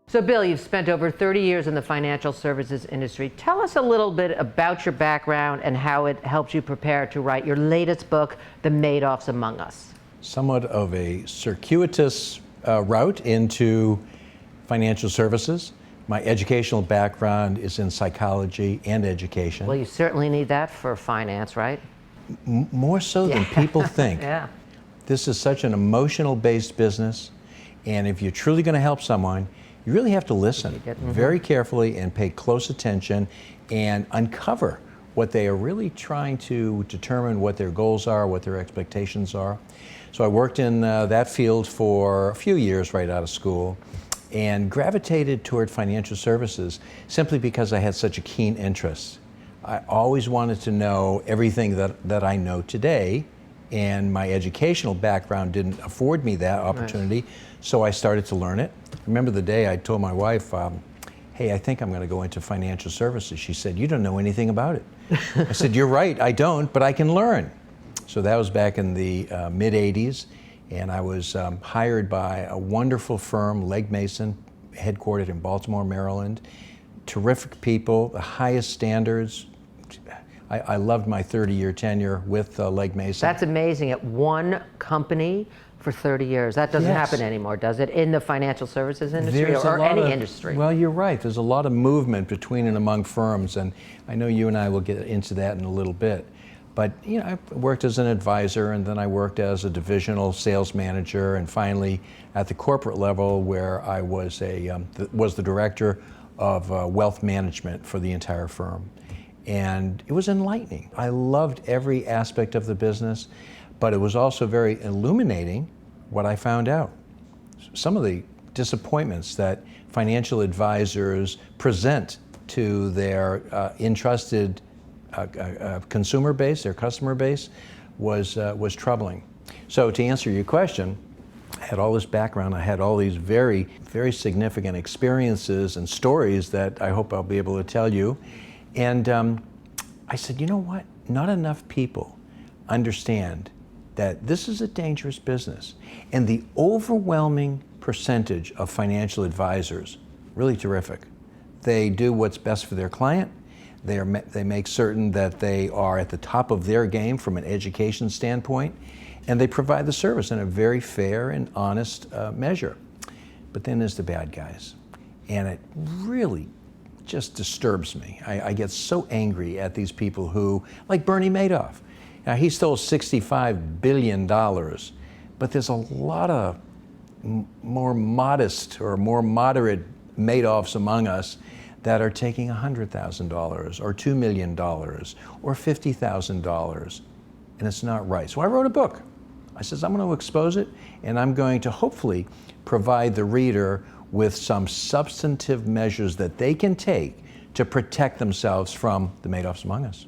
So Bill, you've spent over 30 years in the financial services industry. Tell us a little bit about your background and how it helped you prepare to write your latest book, The Madoffs Among Us. Somewhat of a circuitous route into financial services. My educational background is in psychology and education. Well, you certainly need that for finance, right? More so than people think. Yeah. This is such an emotional-based business, and if you're truly going to help someone, you really have to listen very carefully and pay close attention and uncover what they are really trying to determine, what their goals are, what their expectations are. So I worked in that field for a few years right out of school and gravitated toward financial services simply because I had such a keen interest. I always wanted to know everything that I know today, and my educational background didn't afford me that opportunity, so I started to learn it. I remember the day I told my wife, hey, I think I'm going to go into financial services. She said, you don't know anything about it. I said, you're right, I don't, but I can learn. So that was back in the mid-'80s, and I was hired by a wonderful firm, Legg Mason, headquartered in Baltimore, Maryland. Terrific people, the highest standards. I loved my 30-year tenure with Legg Mason. That's amazing. At one company for 30 years. That doesn't happen anymore, does it? In the financial services industry or any industry? Well, you're right. There's a lot of movement between and among firms, and I know you and I will get into that in a little bit. But you know, I worked as an advisor, and then I worked as a divisional sales manager, and finally at the corporate level, where I was the director of wealth management for the entire firm. And it was enlightening. I loved every aspect of the business, but it was also very illuminating what I found out. Some of the disappointments that financial advisors present to their entrusted consumer base, their customer base, was troubling. So to answer your question, I had all this background, I had all these very, very significant experiences and stories that I hope I'll be able to tell you. And I said, you know what? Not enough people understand that this is a dangerous business. And the overwhelming percentage of financial advisors, really terrific. They do what's best for their client. They make certain that they are at the top of their game from an education standpoint, and they provide the service in a very fair and honest measure. But then there's the bad guys. And it really just disturbs me. I get so angry at these people who, like Bernie Madoff. Now, he stole $65 billion, but there's a lot of more modest or more moderate Madoffs among us that are taking $100,000 or $2 million or $50,000, and it's not right. So I wrote a book. I said, I'm going to expose it, and I'm going to hopefully provide the reader with some substantive measures that they can take to protect themselves from the Madoffs among us.